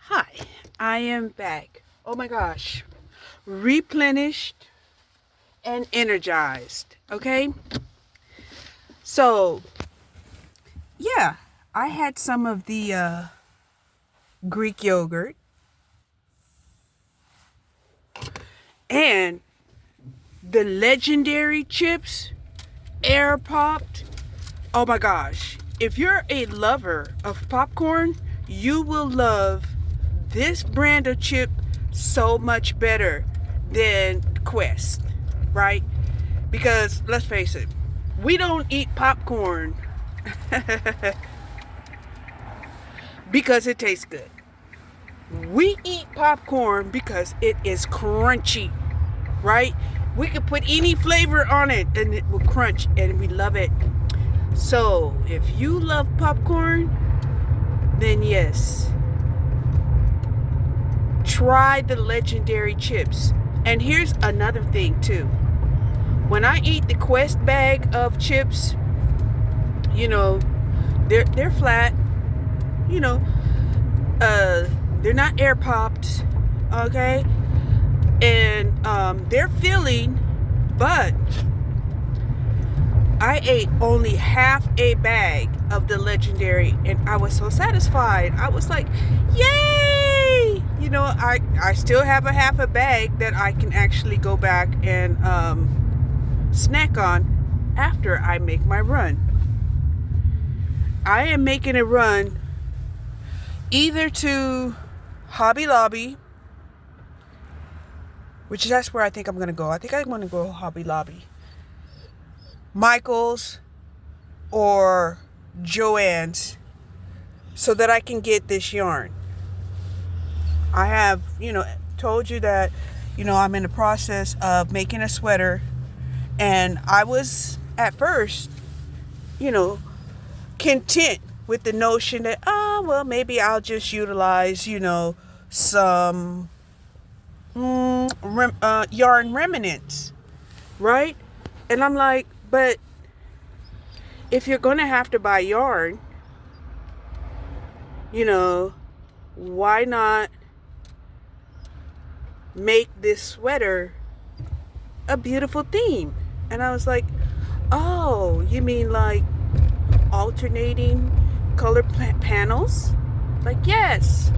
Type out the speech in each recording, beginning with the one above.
Hi, I am back. Oh my gosh. Replenished and energized. Okay? So, yeah, I had some of the Greek yogurt and the legendary chips, air popped. Oh my gosh. If you're a lover of popcorn, you will love this brand of chip so much better than Quest, right? Because let's face it, we don't eat popcorn because it tastes good. We eat popcorn because it is crunchy, right? We could put any flavor on it and it will crunch and we love it. So, if you love popcorn, then yes, try the legendary chips. And here's another thing too. When I eat the Quest bag of chips, you know, they're flat, you know, they're not air popped, okay? And they're filling, but I ate only half a bag of the legendary and I was so satisfied. I was like, yay! You know, I still have a half a bag that I can actually go back and snack on after I make my run. I am making a run either to Hobby Lobby, which that's where I think I'm going to go. I think I'm going to go Hobby Lobby, Michael's, or Joann's, so that I can get this yarn. I have, told you that, I'm in the process of making a sweater, and I was at first, content with the notion that, well, maybe I'll just utilize, some yarn remnants, right? And I'm like, but if you're going to have to buy yarn, why not make this sweater a beautiful theme? And I was like, oh, you mean like alternating color panels? Like, yes.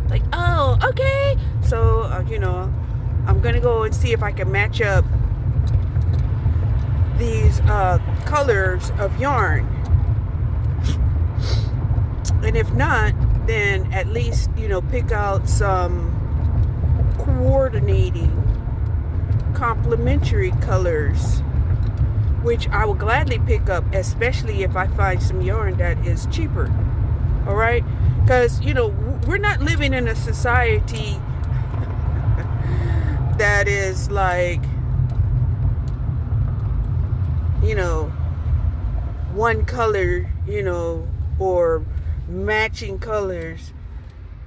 Like, oh, okay. So, I'm going to go and see if I can match up these colors of yarn. And if not, then at least, pick out some coordinating complementary colors, which I will gladly pick up, especially if I find some yarn that is cheaper. All right? Because, we're not living in a society that is like, one color, or matching colors.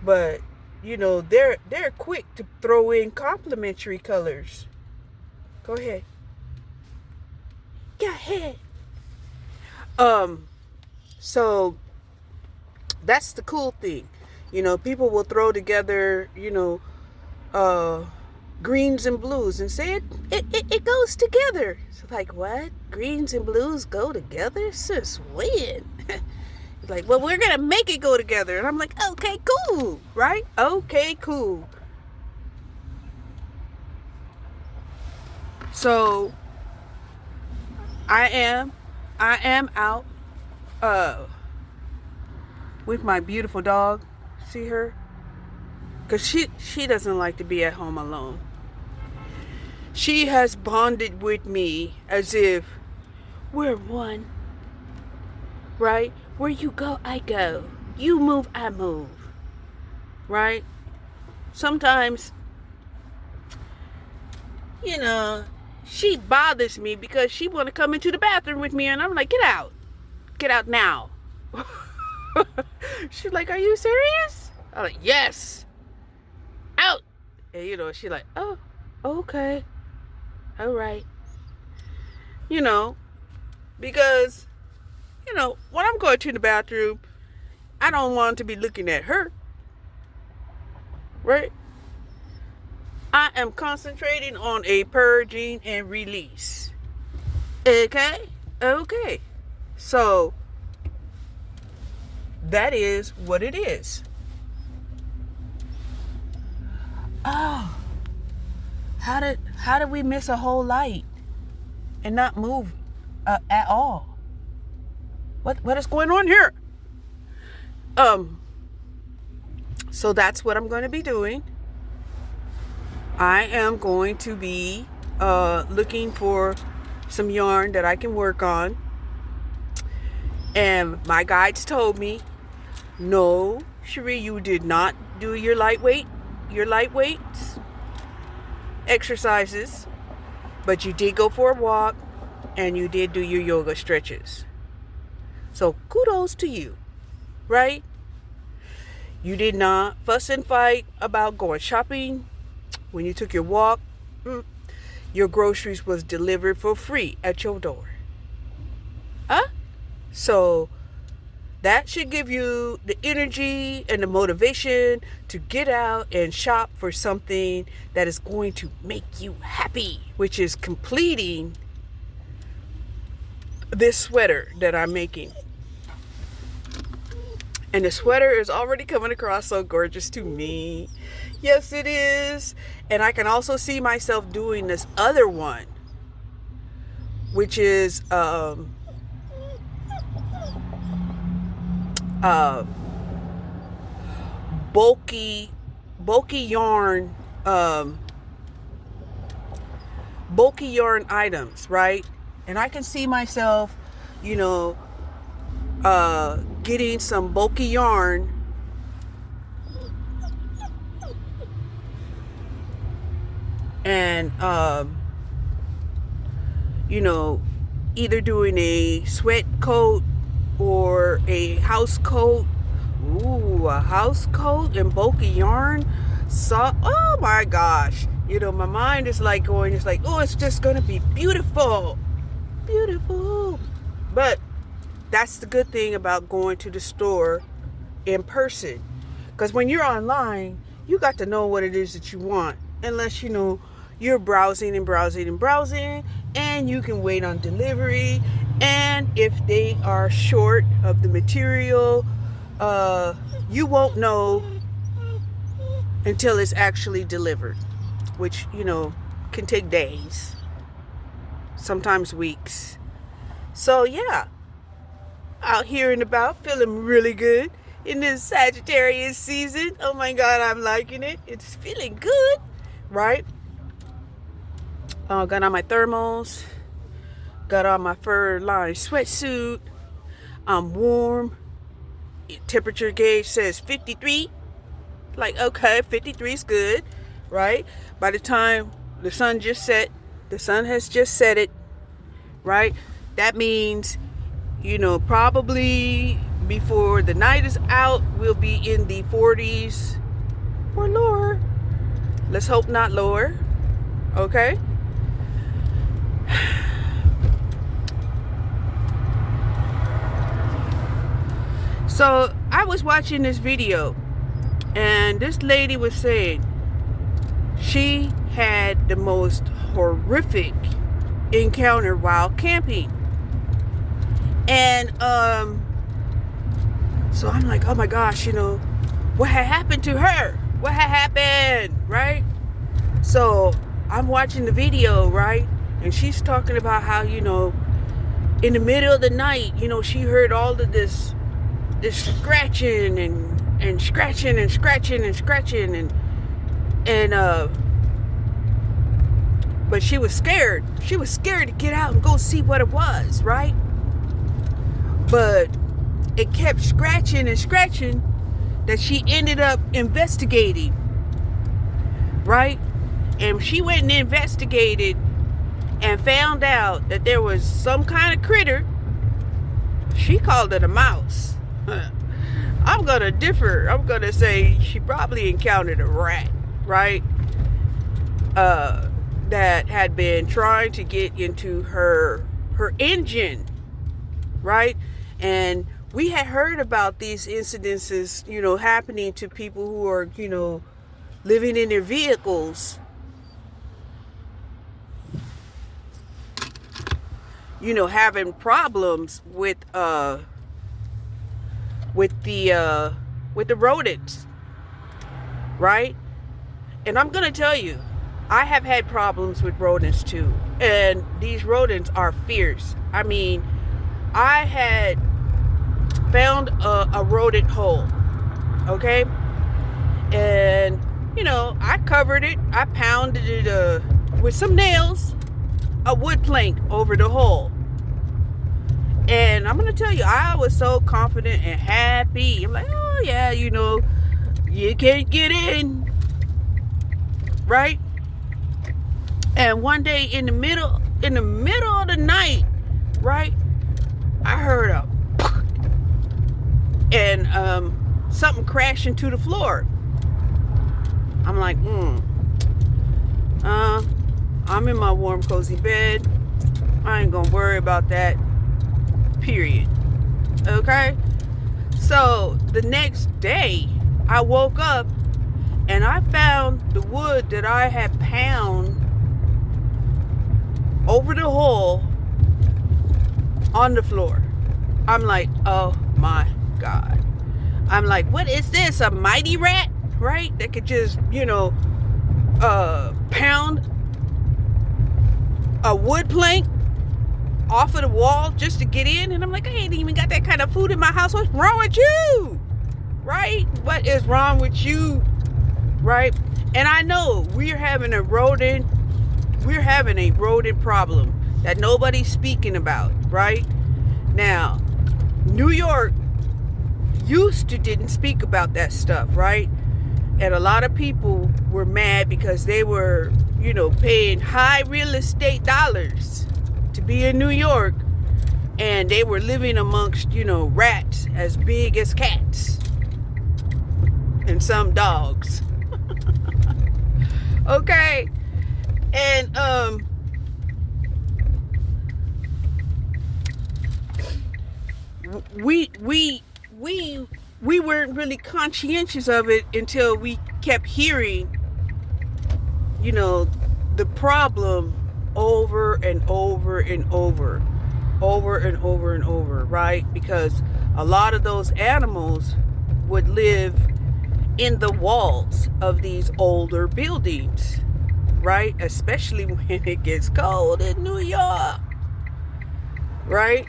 But, they're quick to throw in complementary colors. Go ahead. Go ahead. So that's the cool thing. People will throw together, greens and blues and say it goes together. So like, what? Greens and blues go together? Since when? Like, well, we're going to make it go together. And I'm like, okay, cool, right? Okay, cool. So I am out with my beautiful dog. See her? Because she doesn't like to be at home alone. She has bonded with me as if we're one, right? Where you go, I go. You move, I move, right? Sometimes, she bothers me because she want to come into the bathroom with me, and I'm like, get out now. She's like, are you serious? I'm like, yes, out. And she's like, oh, okay, all right. Because when I'm going to the bathroom, I don't want to be looking at her. right? I am concentrating on a purging and release. Okay? Okay. So, that is what it is. Oh, how did we miss a whole light and not move at all? What is going on here? So that's what I'm going to be doing. I am going to be looking for some yarn that I can work on. And my guides told me, no, Cherie, you did not do your lightweight exercises, but you did go for a walk and you did do your yoga stretches. So kudos to you, right? You did not fuss and fight about going shopping. When you took your walk, your groceries was delivered for free at your door. So that should give you the energy and the motivation to get out and shop for something that is going to make you happy, which is completing this sweater that I'm making. And the sweater is already coming across so gorgeous to me. Yes, it is. And I can also see myself doing this other one, which is bulky yarn, bulky yarn items, right? And I can see myself, getting some bulky yarn and either doing a sweat coat or a house coat. Ooh, a house coat and bulky yarn. So, oh my gosh. My mind is like going, it's like, oh, it's just going to be beautiful. Beautiful. But that's the good thing about going to the store in person. Because when you're online, you got to know what it is that you want. Unless, you're browsing and browsing and browsing, and you can wait on delivery. And if they are short of the material, you won't know until it's actually delivered, which, can take days, sometimes weeks. So, yeah, out here and about, feeling really good in this Sagittarius season. Oh my God, I'm liking it. It's feeling good, right? Got on my thermals, got on my fur-lined sweatsuit. I'm warm. Temperature gauge says 53. Like, okay, 53 is good, right? By the time the sun has just set it, right? That means, probably before the night is out, we'll be in the 40s or lower. Let's hope not lower, okay? So I was watching this video, and this lady was saying she had the most horrific encounter while camping. And so I'm like, oh my gosh, what had happened to her? What had happened, right? So I'm watching the video, right? And she's talking about how, in the middle of the night, she heard all of this scratching and scratching and scratching and scratching and but she was scared. She was scared to get out and go see what it was, right? But it kept scratching and scratching that she ended up investigating, right? And she went and investigated and found out that there was some kind of critter. She called it a mouse. I'm going to differ. I'm going to say she probably encountered a rat, right? That had been trying to get into her engine, right? And we had heard about these incidences, happening to people who are, living in their vehicles, having problems with the rodents, right? And I'm gonna tell you, I have had problems with rodents too, and these rodents are fierce. I mean, I had found a rodent hole, okay, and I covered it. I pounded it with some nails, a wood plank over the hole. And I'm gonna tell you, I was so confident and happy. I'm like, oh yeah, you can't get in, right? And one day in the middle of the night, right, I heard and something crashing to the floor. I'm like, I'm in my warm, cozy bed. I ain't gonna worry about that. Period. Okay? So the next day, I woke up and I found the wood that I had pounded over the hole on the floor. I'm like, oh my God. I'm like, what is this? A mighty rat? Right? That could just, pound a wood plank off of the wall just to get in. And I'm like, I ain't even got that kind of food in my house. What's wrong with you? Right? What is wrong with you? Right? And I know we're having a rodent problem that nobody's speaking about, right? Now, New York used to didn't speak about that stuff, right? And a lot of people were mad because they were, paying high real estate dollars to be in New York, and they were living amongst, rats as big as cats and some dogs. Okay. And we weren't really conscientious of it until we kept hearing, the problem over and over and over and over, right? Because a lot of those animals would live in the walls of these older buildings, right? Especially when it gets cold in New York, right?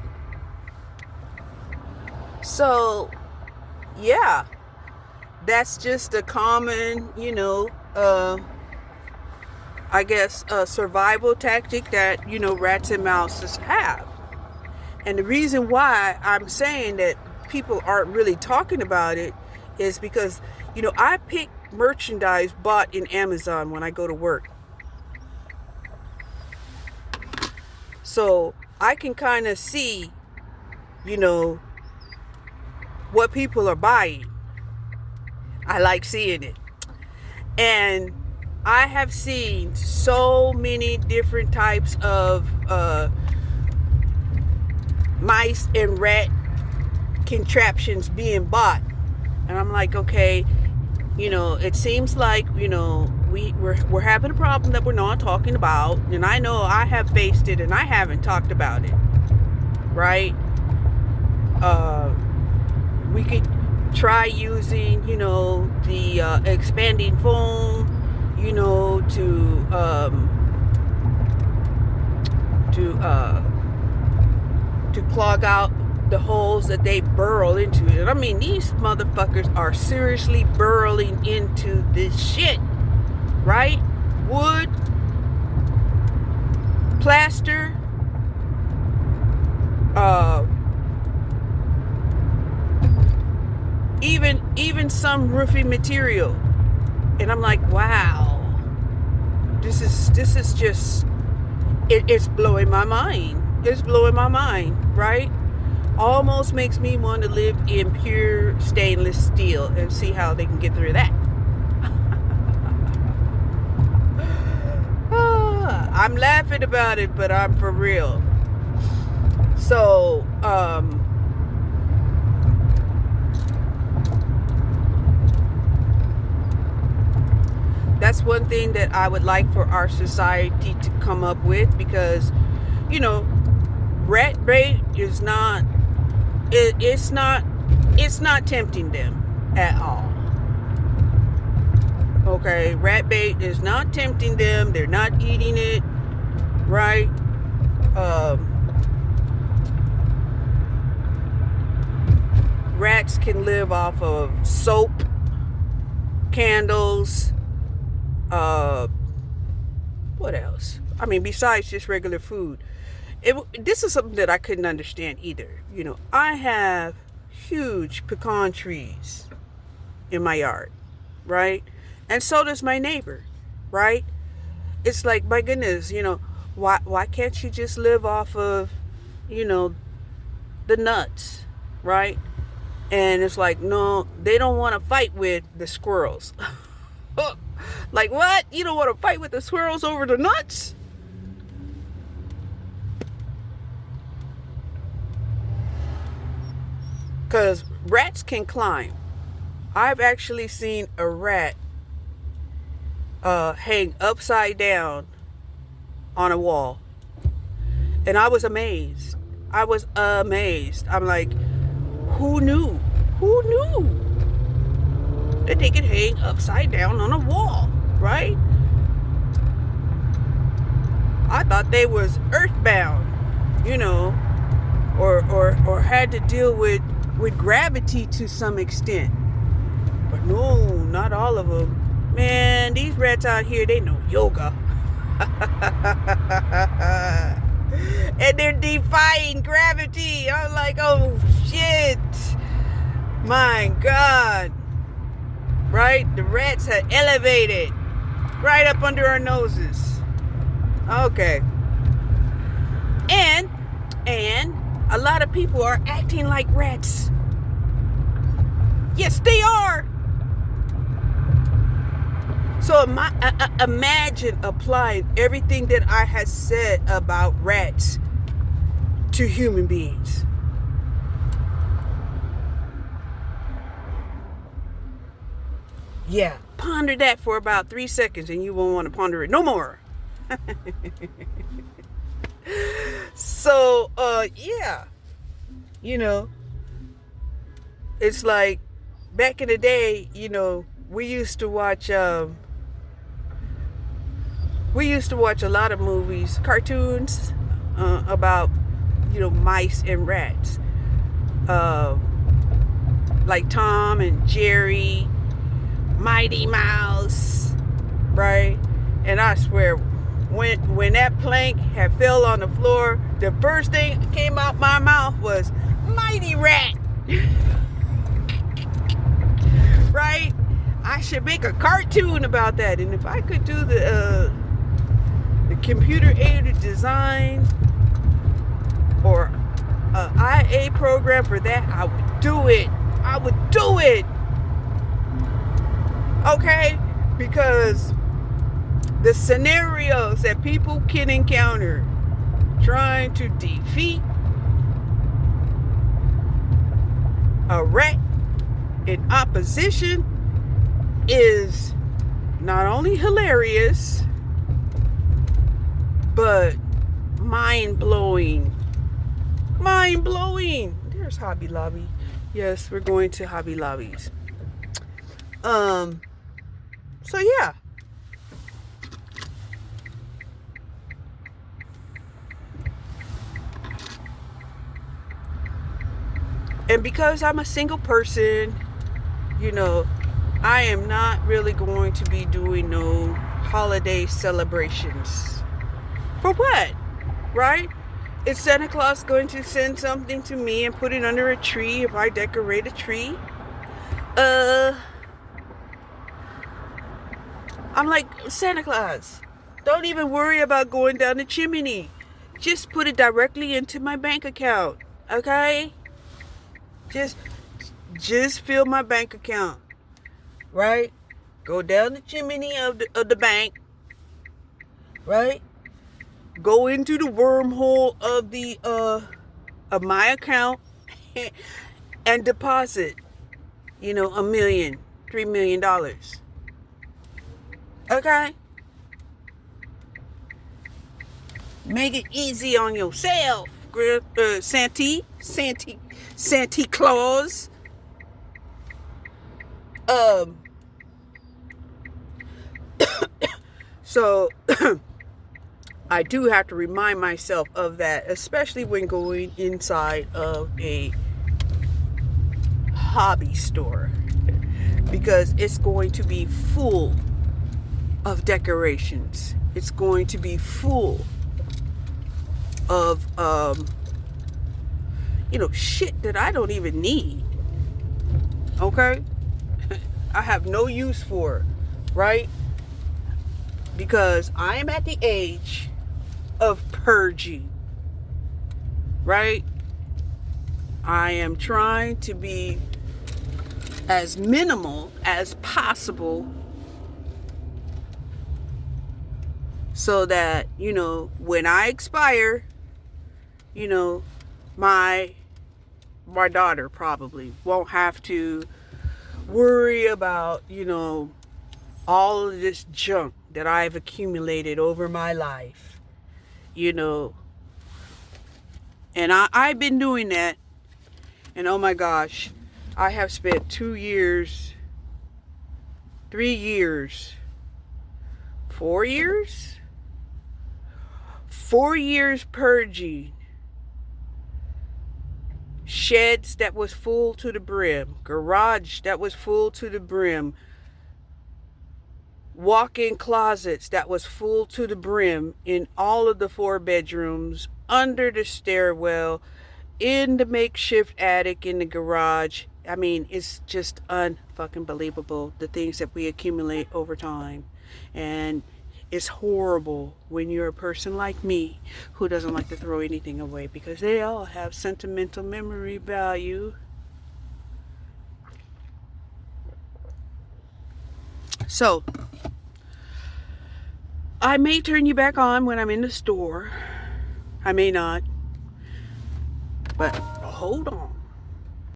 So, yeah, that's just a common, I guess, survival tactic that, rats and mouses have. And the reason why I'm saying that people aren't really talking about it is because, I pick merchandise bought in Amazon when I go to work. So I can kind of see, what people are buying. I like seeing it. And I have seen so many different types of mice and rat contraptions being bought. And I'm like, okay, it seems like, we're having a problem that we're not talking about. And I know I have faced it and I haven't talked about it. Right? We could try using, the expanding foam, to clog out the holes that they burrow into. And I mean, these motherfuckers are seriously burrowing into this shit, right? Wood, plaster, even some roofing material. And I'm like, wow, this is just, it's blowing my mind. It's blowing my mind, right? Almost makes me want to live in pure stainless steel and see how they can get through that. I'm laughing about it, but I'm for real. So, That's one thing that I would like for our society to come up with, because, you know, rat bait is not, it's not tempting them at all. Okay, rat bait is not tempting them. They're not eating it, right? Rats can live off of soap, candles, what else? I mean, besides just regular food. This is something that I couldn't understand either. You know, I have huge pecan trees in my yard, right? And so does my neighbor, right? It's like, my goodness, you know, why can't you just live off of, you know, the nuts, right? And it's like, no, they don't want to fight with the squirrels. Like, what? You don't want to fight with the squirrels over the nuts? Because rats can climb. I've actually seen a rat hang upside down on a wall. And I was amazed. I'm like, who knew? Who knew that they could hang upside down on a wall, right? I thought they was earthbound, you know, or had to deal with gravity to some extent. But no, not all of them. Man, these rats out here, they know yoga. And they're defying gravity. I'm like, oh shit. My God. Right? The rats have elevated right up under our noses. Okay. And a lot of people are acting like rats. Yes, they are. So imagine applying everything that I had said about rats to human beings. Yeah, ponder that for about 3 seconds and you won't want to ponder it no more. So, yeah, you know, it's like back in the day, you know, we used to watch a lot of movies, cartoons, about, you know, mice and rats, like Tom and Jerry, Mighty Mouse, right? And I swear, when that plank had fell on the floor, the first thing that came out my mouth was Mighty Rat. Right? I should make a cartoon about that. And if I could do the computer aided design or IA program for that, I would do it. Okay? Because the scenarios that people can encounter trying to defeat a rat in opposition is not only hilarious, but mind-blowing. There's Hobby Lobby. Yes, we're going to Hobby Lobbies. So yeah. And because I'm a single person, you know, I am not really going to be doing no holiday celebrations. For what? Right? Is Santa Claus going to send something to me and put it under a tree if I decorate a tree? I'm like, Santa Claus, don't even worry about going down the chimney. Just put it directly into my bank account, okay? Just fill my bank account, right? Go down the chimney of the bank, right? Go into the wormhole of the of my account and deposit, you know, $1 million, $3 million. Okay? Make it easy on yourself, Santa Claus. So I do have to remind myself of that, especially when going inside of a hobby store, because it's going to be full of decorations. It's going to be full of shit that I don't even need. Okay? I have no use for it, right? Because I am at the age of purging, right? I am trying to be as minimal as possible so that, when I expire, my daughter probably won't have to worry about, all of this junk that I've accumulated over my life, And I've been doing that. And oh my gosh, I have spent 2 years, 3 years, 4 years? 4 years purging sheds that was full to the brim, garage that was full to the brim, walk-in closets that was full to the brim in all of the 4 bedrooms, under the stairwell, in the makeshift attic, in the garage. I mean, it's just unfucking believable, the things that we accumulate over time. And it's horrible when you're a person like me who doesn't like to throw anything away, because they all have sentimental memory value. So, I may turn you back on when I'm in the store. I may not. But hold on.